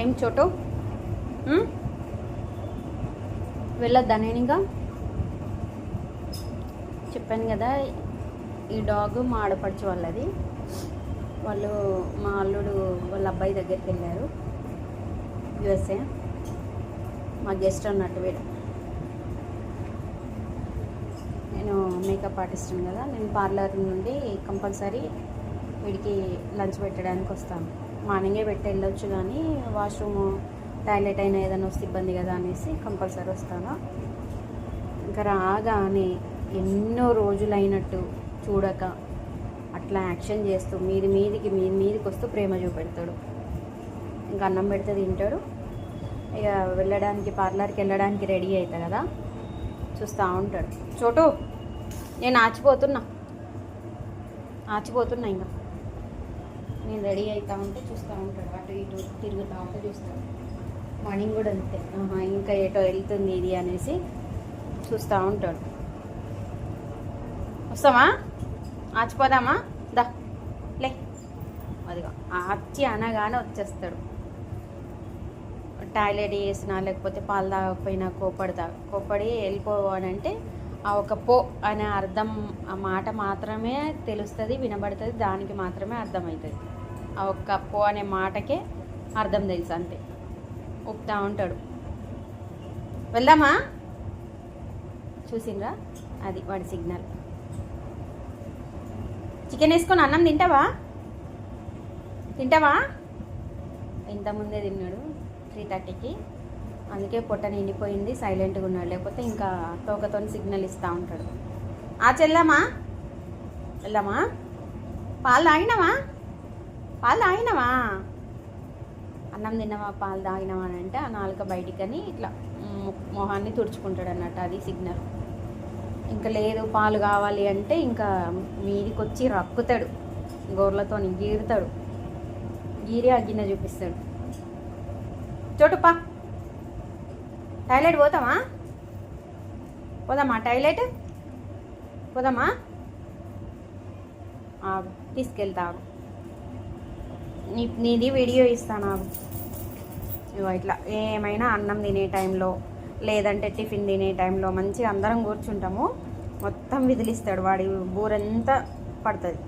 ఏం చోటు వెళ్ళొద్దా? నేను ఇంకా చెప్పాను కదా, ఈ డాగ్ మా ఆడపడుచు వాళ్ళది. వాళ్ళు మా అల్లుడు వాళ్ళ అబ్బాయి దగ్గరికి వెళ్ళారు, యుఎస్ఏ. మా గెస్ట్ అన్నట్టు వీడు. నేను మేకప్ ఆర్టిస్ట్ని కదా, నేను పార్లర్ నుండి కంపల్సరీ వీడికి లంచ్ పెట్టడానికి వస్తాను. మార్నింగే పెట్టి వెళ్ళొచ్చు, కానీ వాష్రూమ్ టాయిలెట్ అయినా ఏదైనా వస్తే ఇబ్బంది కదా అనేసి కంపల్సరీ వస్తాను. ఇంకా రాగానే ఎన్నో రోజులైనట్టు చూడక అట్లా యాక్షన్ చేస్తూ మీదికి వస్తూ ప్రేమ చూపెడతాడు. ఇంకా అన్నం పెడితే తింటాడు. ఇక పార్లర్కి వెళ్ళడానికి రెడీ అవుతా కదా, చూస్తూ ఉంటాడు. చోటు నేను ఆచిపోతున్నా ఇంకా నేను రెడీ అవుతా ఉంటే చూస్తూ ఉంటాడు. అటు ఇటు తిరుగుతూ ఉంటే చూస్తాడు. మార్నింగ్ కూడా అంతే, ఇంకా ఏటో వెళ్తుంది ఇది అనేసి చూస్తూ ఉంటాడు. వస్తామా? ఆచిపోదామా? దా లే. అదిగో ఆచి అనగానే వచ్చేస్తాడు. టాయిలెట్ చేసినా లేకపోతే పాలు తాగకపోయినా కోపడి వెళ్ళిపోవాలంటే ఆ ఒక పో అనే అర్థం, ఆ మాట మాత్రమే తెలుస్తుంది, వినబడుతుంది, దానికి మాత్రమే అర్థమవుతుంది. ఆ ఒక్క పో అనే మాటకే అర్థం తెలుసు, అంతే. ఊపుతూ ఉంటాడు. వెళ్దామా? చూసిండ్రా, అది వాడి సిగ్నల్. చికెన్ వేసుకొని అన్నం తింటావా? ఇంతకుముందే తిన్నాడు 3:30కి, అందుకే పొట్ట నిండిపోయింది, సైలెంట్గా ఉన్నాడు. లేకపోతే ఇంకా తోకతో సిగ్నల్ ఇస్తూ ఉంటాడు. వెళ్దామా? పాలు తాగినవా? అన్నం తిన్నావా, పాలు తాగినవా అని అంటే ఆ నాలుక బయటికని ఇట్లా మొహాన్ని తుడుచుకుంటాడు అన్నట్టు, అది సిగ్నల్. ఇంకా లేదు పాలు కావాలి అంటే ఇంకా మీదికి వచ్చి రక్కుతాడు, గోర్లతో గీరుతాడు, గీరి ఆ గిన్నె చూపిస్తాడు. చోటుపా, టాయిలెట్ పోదామా? టాయిలెట్ పోదామా? తీసుకెళ్తాను, నీది వీడియో ఇస్తాను. ఇట్లా ఏమైనా అన్నం తినే టైంలో లేదంటే టిఫిన్ తినే టైంలో మంచిగా అందరం కూర్చుంటాము. మొత్తం విదిలిస్తాడు, వాడి బూరంతా పడుతుంది.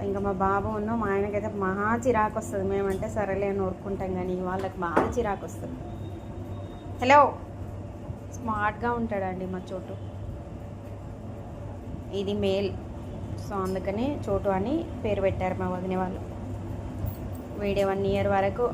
ఇంకా మా బాబు మా ఆయనకైతే మహా చిరాకు వస్తుంది. మేమంటే సరేలే అని ఊరుకుంటాం, కానీ వాళ్ళకి బాగా చిరాకు వస్తుంది. హలో, స్మార్ట్గా ఉంటాడండి మా చోటు. ఇది మేల్, సో అందుకని చోటు అని పేరు పెట్టారు మా వదిన వాళ్ళు. వీడియో 1 year వరకు